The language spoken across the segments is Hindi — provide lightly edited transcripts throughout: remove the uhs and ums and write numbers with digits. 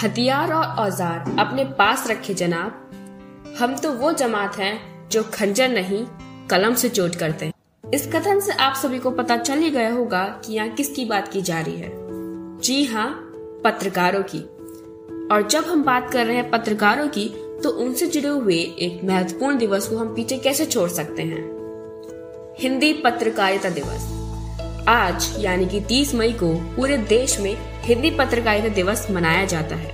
हथियार और औजार अपने पास रखे जनाब, हम तो वो जमात हैं जो खंजर नहीं कलम से चोट करते हैं। इस कथन से आप सभी को पता चल ही गया होगा कि यहाँ किसकी बात की जा रही है। जी हाँ, पत्रकारों की। और जब हम बात कर रहे हैं पत्रकारों की, तो उनसे जुड़े हुए एक महत्वपूर्ण दिवस को हम पीछे कैसे छोड़ सकते हैं। हिंदी पत्रकारिता दिवस। आज यानी कि 30 मई को पूरे देश में हिंदी पत्रकारिता दिवस मनाया जाता है।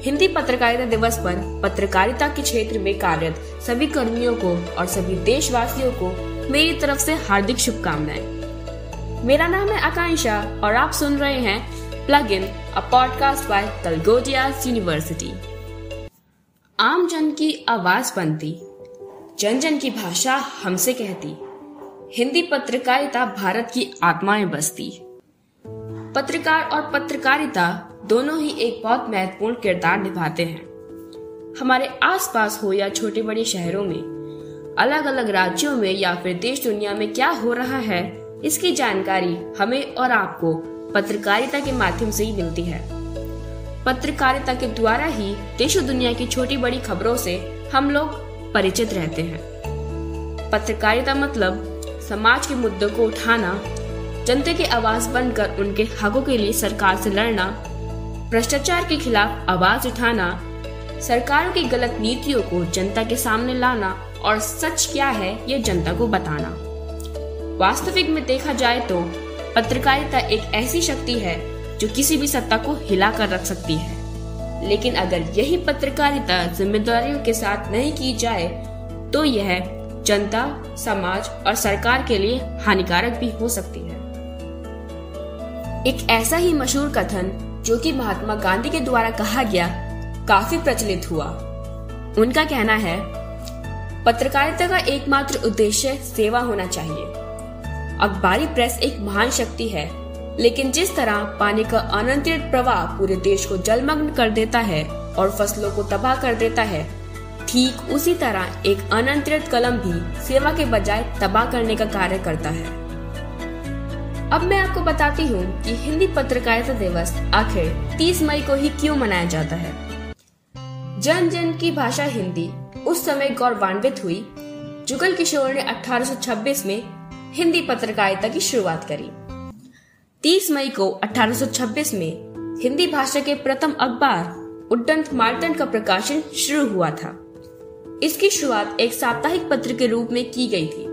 हिंदी पत्रकारिता दिवस पर पत्रकारिता के क्षेत्र में कार्यरत सभी कर्मियों को और सभी देशवासियों को मेरी तरफ से हार्दिक शुभकामनाएं। मेरा नाम है आकांक्षा और आप सुन रहे हैं plug in, a podcast by Galgotias university. आम जन की आवाज बनती, जन जन की भाषा हमसे कहती, हिंदी पत्रकारिता भारत की आत्मा में बसती। पत्रकार और पत्रकारिता दोनों ही एक बहुत महत्वपूर्ण किरदार निभाते हैं। हमारे आसपास हो या छोटे बड़े शहरों में, अलग अलग राज्यों में या फिर देश दुनिया में क्या हो रहा है, इसकी जानकारी हमें और आपको पत्रकारिता के माध्यम से ही मिलती है। पत्रकारिता के द्वारा ही देश और दुनिया की छोटी बड़ी खबरों से हम लोग परिचित रहते हैं। पत्रकारिता मतलब समाज के मुद्दों को उठाना, जनता की आवाज बनकर उनके हकों के लिए सरकार से लड़ना, भ्रष्टाचार के खिलाफ आवाज उठाना, सरकारों की गलत नीतियों को जनता के सामने लाना और सच क्या है ये जनता को बताना। वास्तविक में देखा जाए तो पत्रकारिता एक ऐसी शक्ति है जो किसी भी सत्ता को हिला कर रख सकती है। लेकिन अगर यही पत्रकारिता जिम्मेदारियों के साथ नहीं की जाए तो यह जनता, समाज और सरकार के लिए हानिकारक भी हो सकती है। एक ऐसा ही मशहूर कथन जो कि महात्मा गांधी के द्वारा कहा गया काफी प्रचलित हुआ। उनका कहना है, पत्रकारिता का एकमात्र उद्देश्य सेवा होना चाहिए। अखबारी प्रेस एक महान शक्ति है, लेकिन जिस तरह पानी का अनियंत्रित प्रवाह पूरे देश को जलमग्न कर देता है और फसलों को तबाह कर देता है, ठीक उसी तरह एक अनियंत्रित कलम भी सेवा के बजाय तबाह करने का कार्य करता है। अब मैं आपको बताती हूँ कि हिंदी पत्रकारिता दिवस आखिर 30 मई को ही क्यों मनाया जाता है। जन जन की भाषा हिंदी उस समय गौरवान्वित हुई। जुगल किशोर ने 1826 में हिंदी पत्रकारिता की शुरुआत करी। 30 मई को 1826 में हिंदी भाषा के प्रथम अखबार उद्दंत मार्तंड का प्रकाशन शुरू हुआ था। इसकी शुरुआत एक साप्ताहिक पत्र के रूप में की गई थी।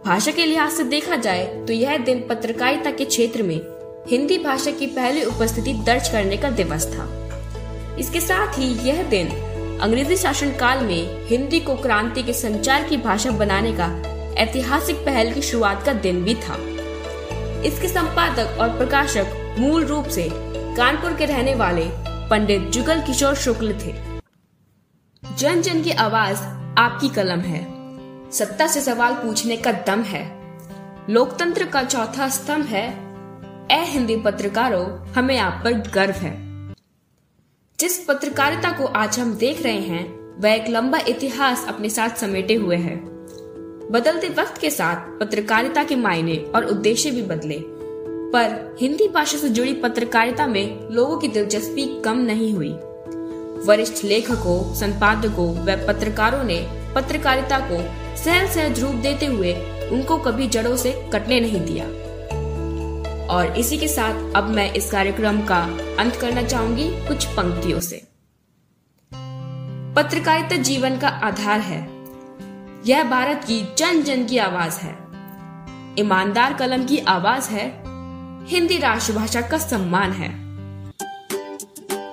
भाषा के लिहाज से देखा जाए तो यह दिन पत्रकारिता के क्षेत्र में हिंदी भाषा की पहली उपस्थिति दर्ज करने का दिवस था। इसके साथ ही यह दिन अंग्रेजी शासन काल में हिंदी को क्रांति के संचार की भाषा बनाने का ऐतिहासिक पहल की शुरुआत का दिन भी था। इसके संपादक और प्रकाशक मूल रूप से कानपुर के रहने वाले पंडित जुगल किशोर शुक्ल थे। जन जन की आवाज आपकी कलम है, सत्ता से सवाल पूछने का दम है, लोकतंत्र का चौथा स्तंभ है, ए हिंदी पत्रकारों हमें आप पर गर्व है। जिस पत्रकारिता को आज हम देख रहे हैं वह एक लंबा इतिहास अपने साथ समेटे हुए है। बदलते वक्त के साथ पत्रकारिता के मायने और उद्देश्य भी बदले, पर हिंदी भाषा से जुड़ी पत्रकारिता में लोगों की दिलचस्पी कम नहीं हुई। वरिष्ठ लेखकों, संपादकों व पत्रकारों ने पत्रकारिता को सहज रूप देते हुए उनको कभी जड़ों से कटने नहीं दिया। और इसी के साथ अब मैं इस कार्यक्रम का अंत करना चाहूंगी कुछ पंक्तियों से। पत्रकारिता जीवन का आधार है, यह भारत की जन जन की आवाज है, ईमानदार कलम की आवाज है, हिंदी राष्ट्रभाषा का सम्मान है।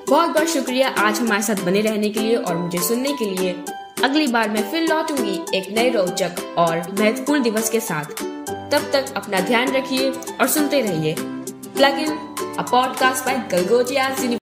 बहुत बहुत शुक्रिया आज हमारे साथ बने रहने के लिए और मुझे सुनने के लिए। अगली बार मैं फिर लौटूंगी एक नए रोचक और महत्वपूर्ण दिवस के साथ। तब तक अपना ध्यान रखिए और सुनते रहिए plug in, a podcast by Galgotias university.